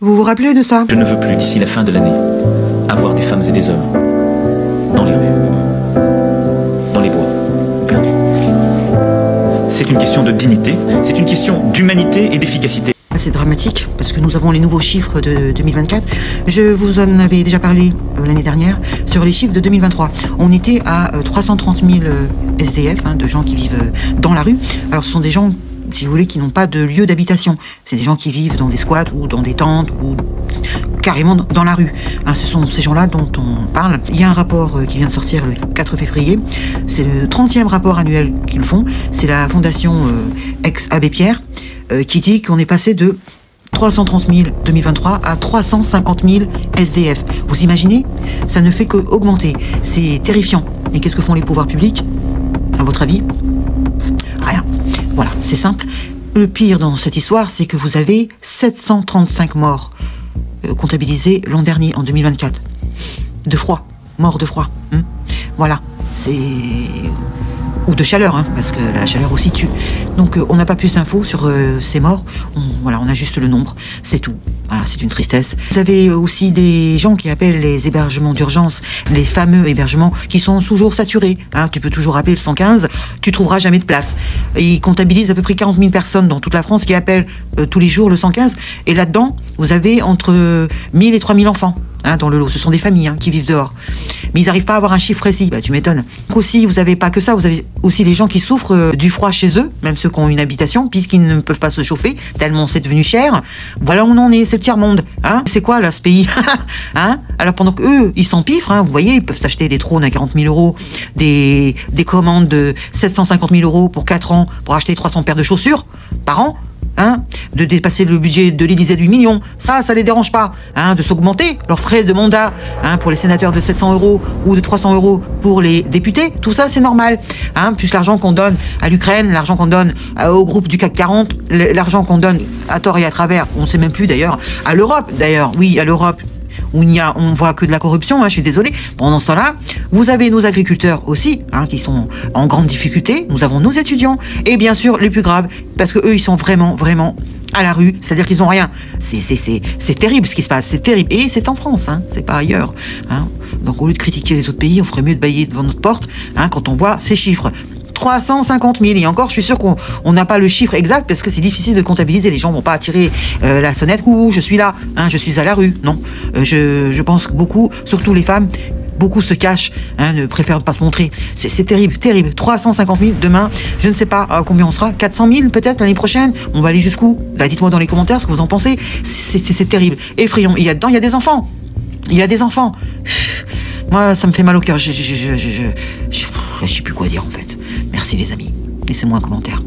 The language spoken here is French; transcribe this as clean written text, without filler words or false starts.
Vous vous rappelez de ça? Je ne veux plus, d'ici la fin de l'année, avoir des femmes et des hommes dans les rues, dans les bois, perdus. C'est une question de dignité, c'est une question d'humanité et d'efficacité. C'est dramatique parce que nous avons les nouveaux chiffres de 2024. Je vous en avais déjà parlé l'année dernière sur les chiffres de 2023. On était à 330 000 SDF, de gens qui vivent dans la rue. Alors ce sont des gens, si vous voulez, qui n'ont pas de lieu d'habitation. C'est des gens qui vivent dans des squats ou dans des tentes ou carrément dans la rue. Ce sont ces gens-là dont on parle. Il y a un rapport qui vient de sortir le 4 février. C'est le 30e rapport annuel qu'ils font. C'est la fondation ex-Abbé Pierre qui dit qu'on est passé de 330 000 2023 à 350 000 SDF. Vous imaginez? Ça ne fait qu'augmenter. C'est terrifiant. Et qu'est-ce que font les pouvoirs publics, à votre avis? Rien. Voilà, c'est simple. Le pire dans cette histoire, c'est que vous avez 735 morts comptabilisés l'an dernier, en 2024. De froid. Morts de froid. Voilà. C'est... Ou de chaleur, parce que la chaleur aussi tue. Donc on n'a pas plus d'infos sur ces morts. Voilà, on a juste le nombre, c'est tout. Voilà, c'est une tristesse. Vous avez aussi des gens qui appellent les hébergements d'urgence, les fameux hébergements qui sont toujours saturés. Tu peux toujours appeler le 115, tu trouveras jamais de place. Et ils comptabilisent à peu près 40 000 personnes dans toute la France qui appellent tous les jours le 115. Et là-dedans, vous avez entre 1000 et 3000 enfants. Dans le lot, ce sont des familles qui vivent dehors. Mais ils n'arrivent pas à avoir un chiffre précis, tu m'étonnes. Aussi, vous n'avez pas que ça, vous avez aussi les gens qui souffrent du froid chez eux, même ceux qui ont une habitation, puisqu'ils ne peuvent pas se chauffer, tellement c'est devenu cher. Voilà où on en est, c'est le tiers-monde. C'est quoi là, ce pays? Alors pendant qu'eux, ils s'empiffrent, vous voyez, ils peuvent s'acheter des trônes à 40 000 €, des commandes de 750 000 € pour 4 ans, pour acheter 300 paires de chaussures par an. De dépasser le budget de l'Élysée de 8 millions, ça les dérange pas, de s'augmenter leurs frais de mandat, pour les sénateurs de 700 € ou de 300 € pour les députés, tout ça c'est normal, plus l'argent qu'on donne à l'Ukraine, l'argent qu'on donne au groupe du CAC 40, l'argent qu'on donne à tort et à travers, on sait même plus d'ailleurs, à l'Europe d'ailleurs, oui à l'Europe, où on voit que de la corruption, je suis désolé. Pendant ce temps-là, vous avez nos agriculteurs aussi, qui sont en grande difficulté. Nous avons nos étudiants et bien sûr les plus graves, parce que eux, ils sont vraiment, vraiment à la rue. C'est-à-dire qu'ils ont rien. C'est terrible ce qui se passe. C'est terrible. Et c'est en France, c'est pas ailleurs. Donc au lieu de critiquer les autres pays, on ferait mieux de bâiller devant notre porte, quand on voit ces chiffres. 350 000, et encore je suis sûr qu'on n'a pas le chiffre exact parce que c'est difficile de comptabiliser, les gens vont pas attirer la sonnette, ouh je suis là, je suis à la rue, non, je pense que beaucoup, surtout les femmes, beaucoup se cachent, ne préfèrent pas se montrer, c'est terrible, terrible. 350 000 demain, je ne sais pas combien on sera, 400 000 peut-être l'année prochaine, on va aller jusqu'où? Dites-moi dans les commentaires ce que vous en pensez, c'est terrible, effrayant, et il y a dedans, il y a des enfants, moi ça me fait mal au cœur, je sais plus quoi dire en fait. Merci les amis, laissez-moi un commentaire.